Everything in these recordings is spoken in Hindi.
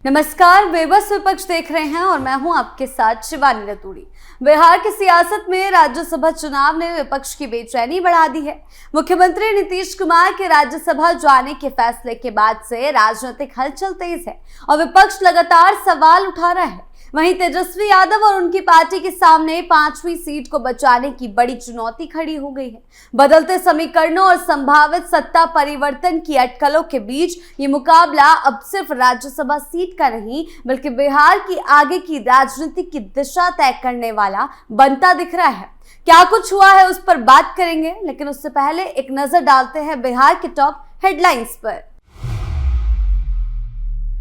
नमस्कार, बेबस विपक्ष देख रहे हैं और मैं हूं आपके साथ शिवानी रतूड़ी। बिहार की सियासत में राज्यसभा चुनाव ने विपक्ष की बेचैनी बढ़ा दी है। मुख्यमंत्री नीतीश कुमार के राज्यसभा जाने के फैसले के बाद से राजनीतिक हलचल तेज है और विपक्ष लगातार सवाल उठा रहा है। वहीं तेजस्वी यादव और उनकी पार्टी के सामने 5वीं सीट को बचाने की बड़ी चुनौती खड़ी हो गई है। बदलते समीकरणों और संभावित सत्ता परिवर्तन की अटकलों के बीच ये मुकाबला अब सिर्फ राज्यसभा सीट का नहीं बल्कि बिहार की आगे की राजनीति की दिशा तय करने वाला बनता दिख रहा है। क्या कुछ हुआ है उस पर बात करेंगे, लेकिन उससे पहले एक नजर डालते हैं बिहार के टॉप हेडलाइंस पर।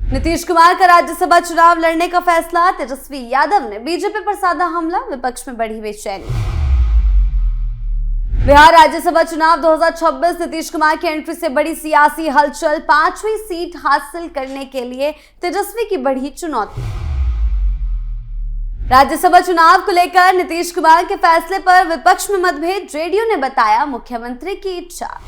नीतीश कुमार का राज्यसभा चुनाव लड़ने का फैसला, तेजस्वी यादव ने बीजेपी पर साधा हमला, विपक्ष में बढ़ी बेचैनी। बिहार राज्यसभा चुनाव 2026, नीतीश कुमार की एंट्री से बड़ी सियासी हलचल, 5वीं सीट हासिल करने के लिए तेजस्वी की बढ़ी चुनौती। राज्यसभा चुनाव को लेकर नीतीश कुमार के फैसले पर विपक्ष में मतभेद, जेडीयू ने बताया मुख्यमंत्री की इच्छा।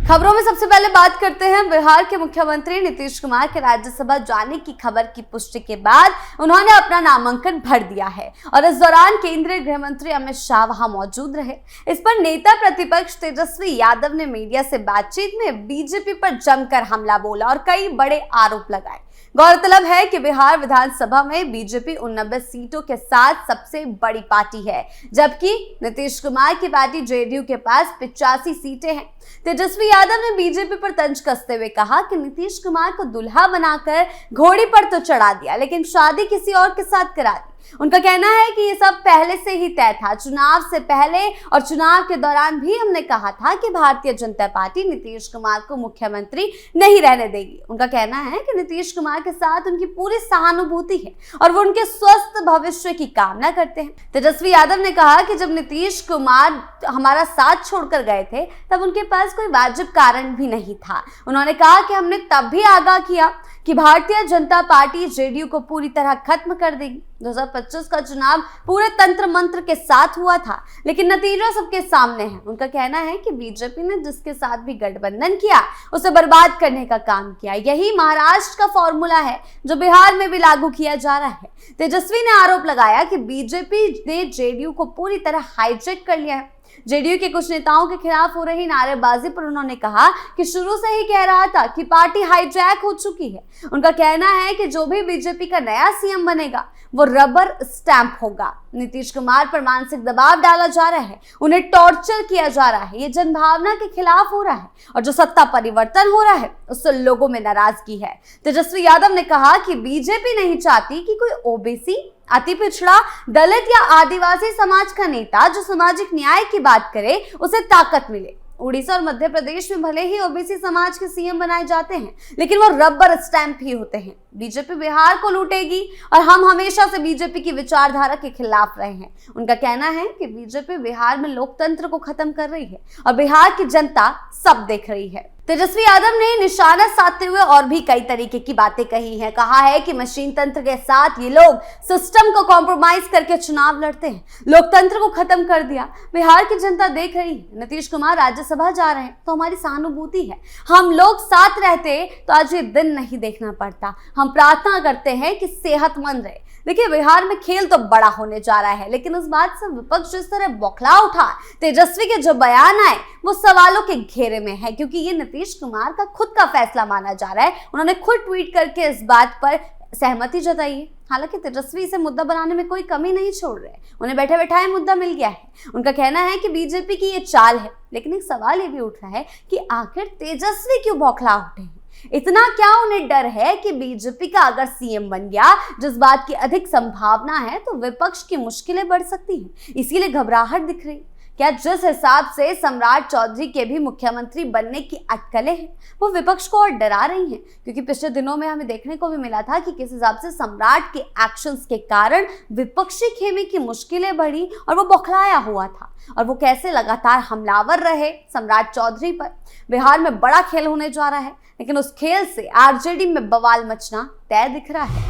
खबरों में सबसे पहले बात करते हैं बिहार के मुख्यमंत्री नीतीश कुमार के राज्यसभा जाने की खबर की पुष्टि के बाद उन्होंने अपना नामांकन भर दिया है और इस दौरान केंद्रीय गृह मंत्री अमित शाह वहां मौजूद रहे। इस पर नेता प्रतिपक्ष तेजस्वी यादव ने मीडिया से बातचीत में बीजेपी पर जमकर हमला बोला और कई बड़े आरोप लगाए। गौरतलब है कि बिहार विधानसभा में बीजेपी 89 सीटों के साथ सबसे बड़ी पार्टी है, जबकि नीतीश कुमार की पार्टी जेडीयू के पास 85 सीटें हैं। तेजस्वी यादव ने बीजेपी पर तंज कसते हुए कहा कि नीतीश कुमार को दुल्हा बनाकर घोड़ी पर तो चढ़ा दिया, लेकिन शादी किसी और के साथ करा दी। उनका कहना है कि ये सब पहले से ही तय था। चुनाव से पहले और चुनाव के दौरान भी हमने कहा था कि भारतीय जनता पार्टी नीतीश कुमार को मुख्यमंत्री नहीं रहने देगी। उनका कहना है कि नीतीश कुमार के साथ उनकी पूरी सहानुभूति है और वो उनके स्वस्थ भविष्य की कामना करते हैं। तेजस्वी यादव ने कहा कि जब नीतीश कुमार हमारा साथ छोड़कर गए थे तब उनके पास कोई वाजिब कारण भी नहीं था। उन्होंने कहा कि हमने तब भी आगाह किया कि भारतीय जनता पार्टी जेडीयू को पूरी तरह खत्म कर देगी। 2025 का चुनाव पूरे तंत्र मंत्र के साथ हुआ था, लेकिन नतीजा सबके सामने है। उनका कहना है कि बीजेपी ने जिसके साथ भी गठबंधन किया उसे बर्बाद करने का काम किया। यही महाराष्ट्र का फॉर्मूला है जो बिहार में भी लागू किया जा रहा है। तेजस्वी ने आरोप लगाया कि बीजेपी ने जेडीयू को पूरी तरह हाईजैक कर लिया है। जेडीयू के कुछ नेताओं के खिलाफ हो रही नारेबाजी पर उन्होंने कहा कि शुरू से ही कह रहा था कि पार्टी हाईजैक हो चुकी है। उनका कहना है कि जो भी बीजेपी का नया सीएम बनेगा वो रबर स्टैंप होगा। नीतीश कुमार पर मानसिक दबाव डाला जा रहा है, उन्हें टॉर्चर किया जा रहा है, ये जनभावना के खिलाफ हो रहा है और जो सत्ता परिवर्तन हो रहा है उससे लोगों में नाराजगी है। तेजस्वी यादव ने कहा कि बीजेपी नहीं चाहती कि कोई ओबीसी, अति पिछड़ा, दलित या आदिवासी समाज का नेता जो सामाजिक न्याय की बात करे उसे ताकत मिले। उड़ीसा और मध्य प्रदेश में भले ही ओबीसी समाज के सीएम बनाए जाते हैं, लेकिन वो रबर स्टैंप ही होते हैं। बीजेपी बिहार को लूटेगी और हम हमेशा से बीजेपी की विचारधारा के खिलाफ रहे हैं। उनका कहना है कि बीजेपी बिहार में लोकतंत्र को खत्म कर रही है और बिहार की जनता सब देख रही है। तेजस्वी यादव ने निशाना साधते हुए और भी कई तरीके की बातें कही हैं। कहा है कि मशीन तंत्र के साथ ये लोग सिस्टम को कॉम्प्रोमाइज करके चुनाव लड़ते हैं, लोकतंत्र को खत्म कर दिया। बिहार की जनता देख रही है। नीतीश कुमार राज्यसभा जा रहे हैं तो हमारी सहानुभूति है। हम लोग साथ रहते तो आज ये दिन नहीं देखना पड़ता। हम प्रार्थना करते हैं कि सेहतमंद रहे। देखिए, बिहार में खेल तो बड़ा होने जा रहा है, लेकिन इस बात से विपक्ष जिस तरह बौखला उठा, तेजस्वी के जो बयान आए वो सवालों के घेरे में है, क्योंकि ये नीतीश कुमार का खुद का फैसला माना जा रहा है। उन्होंने खुद ट्वीट करके इस बात पर सहमति जताई है। हालांकि तेजस्वी इसे मुद्दा बनाने में कोई कमी नहीं छोड़ रहे, उन्हें बैठे बैठाए मुद्दा मिल गया है। उनका कहना है कि बीजेपी की ये चाल है, लेकिन एक सवाल ये भी उठ रहा है कि आखिर तेजस्वी क्यों बौखला उठे हैं? इतना क्या उन्हें डर है कि बीजेपी का अगर सीएम बन गया, जिस बात की अधिक संभावना है, तो विपक्ष की मुश्किलें बढ़ सकती हैं, इसीलिए घबराहट दिख रही। क्या जिस हिसाब से सम्राट चौधरी के भी मुख्यमंत्री बनने की अटकलें हैं वो विपक्ष को और डरा रही हैं, क्योंकि पिछले दिनों में हमें देखने को भी मिला था कि किस हिसाब से सम्राट के एक्शंस के कारण विपक्षी खेमे की मुश्किलें बढ़ी और वो बौखलाया हुआ था और वो कैसे लगातार हमलावर रहे सम्राट चौधरी पर। बिहार में बड़ा खेल होने जा रहा है, लेकिन उस खेल से आरजेडी में बवाल मचना तय दिख रहा है।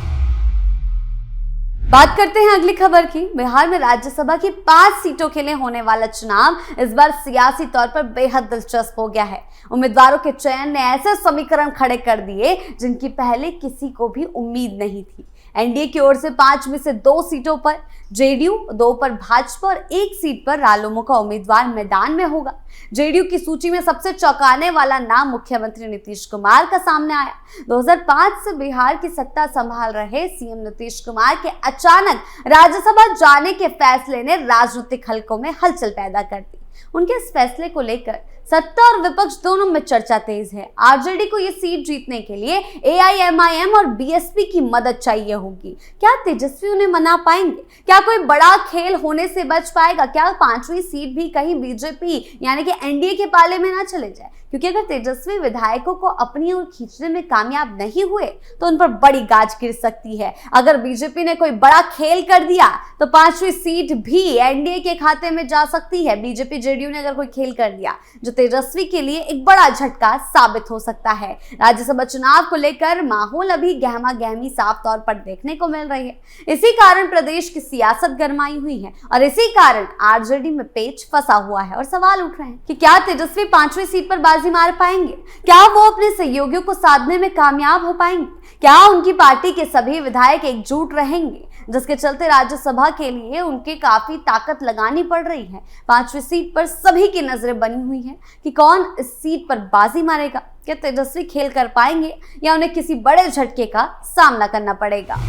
बात करते हैं अगली खबर की। बिहार में राज्यसभा की 5 सीटों के लिए होने वाला चुनाव इस बार सियासी तौर पर बेहद दिलचस्प हो गया है। उम्मीदवारों के चयन ने ऐसे समीकरण खड़े कर दिए जिनकी पहले किसी को भी उम्मीद नहीं थी। एनडीए की ओर से 5 में से 2 सीटों पर जेडीयू, 2 पर भाजपा और 1 सीट पर रालोमो का उम्मीदवार मैदान में होगा। जेडीयू की सूची में सबसे चौंकाने वाला नाम मुख्यमंत्री नीतीश कुमार का सामने आया। 2005 से बिहार की सत्ता संभाल रहे सीएम नीतीश कुमार के अचानक राज्यसभा जाने के फैसले ने राजनीतिक हलकों में हलचल पैदा कर दी। उनके इस फैसले को लेकर सत्ता और विपक्ष दोनों में चर्चा तेज है। आरजेडी को ये सीट जीतने के लिए एआईएमआईएम और बीएसपी की मदद चाहिए होगी। क्या तेजस्वी उन्हें मना पाएंगे? क्या कोई बड़ा खेल होने से बच पाएगा? क्या 5वीं सीट भी कहीं बीजेपी यानी कि एनडीए के पाले में ना चले जाए? क्योंकि अगर तेजस्वी विधायकों को अपनी ओर खींचने में कामयाब नहीं हुए तो उन पर बड़ी गाज गिर सकती है। अगर बीजेपी ने कोई बड़ा खेल कर दिया तो 5वीं सीट भी एनडीए के खाते में जा सकती है। बीजेपी जेडीयू ने अगर कोई खेल कर दिया जो तेजस्वी के लिए एक बड़ा झटका साबित हो सकता है। राज्यसभा चुनाव को लेकर माहौल अभी गहमा गहमी साफ तौर पर देखने को मिल रही है। इसी कारण प्रदेश की सियासत गरमाई हुई है और इसी कारण आरजेडी में पेच फंसा हुआ है और सवाल उठ रहे हैं कि क्या तेजस्वी 5वीं सीट पर बाजी मार पाएंगे? क्या वो अपने सहयोगियों को साधने में कामयाब हो पाएंगे? क्या उनकी पार्टी के सभी विधायक एकजुट रहेंगे, जिसके चलते राज्यसभा के लिए उनके काफी ताकत लगानी पड़ रही है? 5वीं सीट पर सभी की नजरें बनी हुई हैं कि कौन इस सीट पर बाजी मारेगा। क्या तेजस्वी खेल कर पाएंगे या उन्हें किसी बड़े झटके का सामना करना पड़ेगा?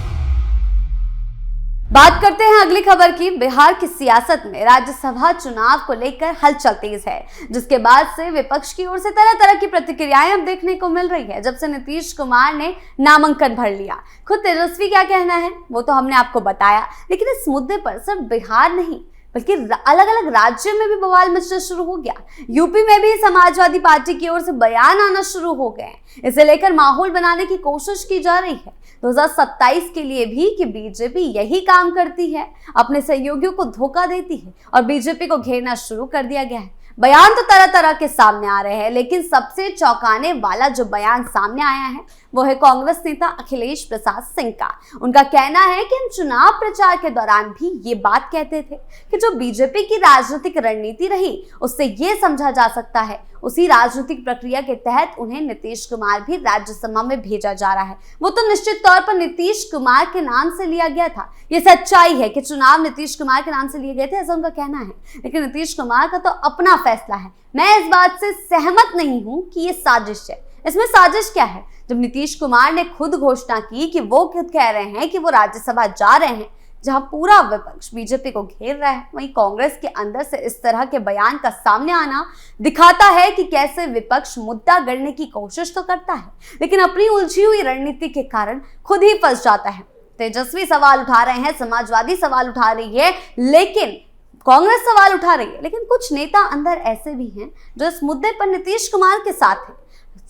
बात करते हैं अगली खबर की। बिहार की सियासत में राज्यसभा चुनाव को लेकर हलचल तेज है, जिसके बाद से विपक्ष की ओर से तरह तरह की प्रतिक्रियाएं अब देखने को मिल रही है। जब से नीतीश कुमार ने नामांकन भर लिया, खुद तेजस्वी क्या कहना है वो तो हमने आपको बताया, लेकिन इस मुद्दे पर सिर्फ बिहार नहीं बल्कि अलग अलग राज्यों में भी बवाल मचना शुरू हो गया। यूपी में भी समाजवादी पार्टी की ओर से बयान आना शुरू हो गए। इसे लेकर माहौल बनाने की कोशिश की जा रही है 2027 के लिए भी कि बीजेपी यही काम करती है, अपने सहयोगियों को धोखा देती है और बीजेपी को घेरना शुरू कर दिया गया है। बयान तो तरह तरह के सामने आ रहे हैं, लेकिन सबसे चौंकाने वाला जो बयान सामने आया है वो है कांग्रेस नेता अखिलेश प्रसाद सिंह का। उनका कहना है कि इन चुनाव प्रचार के दौरान भी ये बात कहते थे कि जो बीजेपी की राजनीतिक रणनीति रही उससे ये समझा जा सकता है उसी राजनीतिक प्रक्रिया के तहत उन्हें नीतीश कुमार भी राज्यसभा में भेजा जा रहा है। वो तो निश्चित तौर पर नीतीश कुमार के नाम से लिया गया था। ये सच्चाई है कि चुनाव नीतीश कुमार के नाम से लिए गए थे, ऐसा उनका कहना है, लेकिन नीतीश कुमार का तो अपना फैसला है। मैं इस बात से सहमत नहीं हूं कि ये साजिश है। इसमें साजिश क्या है? जब नीतीश कुमार ने खुद घोषणा की कि वो खुद कह रहे हैं कि वो राज्यसभा जा रहे हैं, जहां पूरा विपक्ष बीजेपी को घेर रहा है, वहीं कांग्रेस के अंदर से इस तरह के बयान का सामने आना दिखाता है कि कैसे विपक्ष मुद्दा गढ़ने की कोशिश तो करता है, लेकिन अपनी उलझी हुई रणनीति के कारण खुद ही फंस जाता है। तेजस्वी सवाल उठा रहे हैं, समाजवादी सवाल उठा रही है, लेकिन कांग्रेस सवाल उठा रही है, लेकिन कुछ नेता अंदर ऐसे भी हैं जो इस मुद्दे पर नीतीश कुमार के साथ हैं,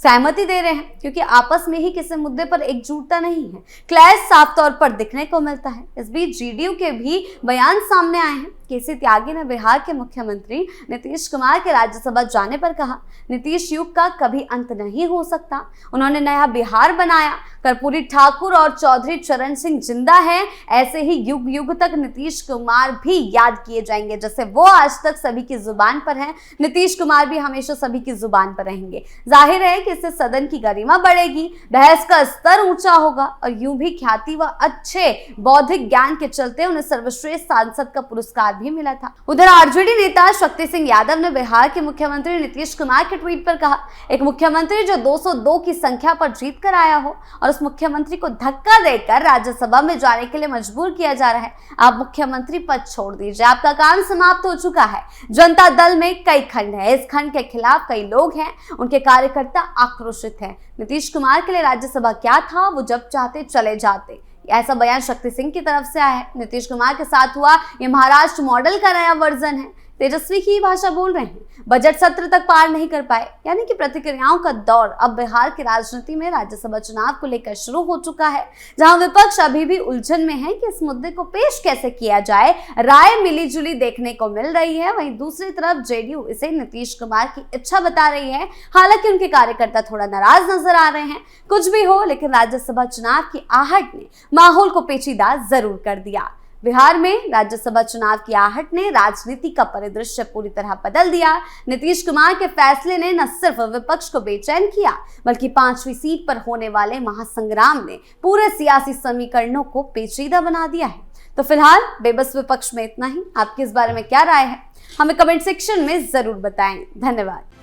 सहमति दे रहे हैं, क्योंकि आपस में ही किसी मुद्दे पर एकजुटता नहीं है। क्लैश साफ तौर पर दिखने को मिलता है। इस बीच जेडीयू के भी बयान सामने आए हैं। केसी त्यागी ने बिहार के मुख्यमंत्री नीतीश कुमार के राज्यसभा जाने पर कहा, नीतीश युग का कभी अंत नहीं हो सकता। उन्होंने नया बिहार बनाया। कर्पूरी ठाकुर और चौधरी चरण सिंह जिंदा है, ऐसे ही युग युग तक नीतीश कुमार भी याद किए जाएंगे। जैसे वो आज तक सभी की जुबान पर हैं, नीतीश कुमार भी हमेशा सभी की जुबान पर रहेंगे। जाहिर है कि इससे सदन की गरिमा बढ़ेगी, बहस का स्तर ऊंचा होगा और यूं भी ख्याति व अच्छे बौद्धिक ज्ञान के चलते उन्हें सर्वश्रेष्ठ सांसद का पुरस्कार भी मिला था। उधर आरजेडी नेता शक्ति सिंह यादव ने बिहार के मुख्यमंत्री नीतीश कुमार के ट्वीट पर कहा, एक मुख्यमंत्री जो 202 की संख्या पर जीत कर आया हो और उस मुख्यमंत्री को धक्का देकर राज्यसभा में जाने के लिए मजबूर किया जा रहा है, आप मुख्यमंत्री पद छोड़ दीजिए, आपका काम समाप्त हो चुका है। जनता दल में कई खंड है, इस खंड के खिलाफ कई लोग हैं, उनके कार्यकर्ता आक्रोशित हैं। नीतीश कुमार के लिए राज्यसभा क्या था, वो जब चाहते चले जाते। ऐसा बयान शक्ति सिंह की तरफ से आया है। नीतीश कुमार के साथ हुआ ये महाराष्ट्र मॉडल का नया वर्जन है। तेजस्वी की ही भाषा बोल रहे हैं। बजट सत्र तक पार नहीं कर पाए, यानी कि प्रतिक्रियाओं का दौर अब बिहार की राजनीति में राज्यसभा चुनाव को लेकर शुरू हो चुका है, जहां विपक्ष अभी भी उलझन में है कि इस मुद्दे को पेश कैसे किया जाए। राय मिलीजुली देखने को मिल रही है। वहीं दूसरी तरफ जेडीयू इसे नीतीश कुमार की इच्छा बता रही है। हालांकि उनके कार्यकर्ता थोड़ा नाराज नजर आ रहे हैं। कुछ भी हो, लेकिन राज्यसभा चुनाव की आहट ने माहौल को पेचीदा जरूर कर दिया। बिहार में राज्यसभा चुनाव की आहट ने राजनीति का परिदृश्य पूरी तरह बदल दिया। नीतीश कुमार के फैसले ने न सिर्फ विपक्ष को बेचैन किया, बल्कि 5वीं सीट पर होने वाले महासंग्राम ने पूरे सियासी समीकरणों को पेचीदा बना दिया है। तो फिलहाल बेबस विपक्ष में इतना ही। आपकी इस बारे में क्या राय है, हमें कमेंट सेक्शन में जरूर बताएं। धन्यवाद।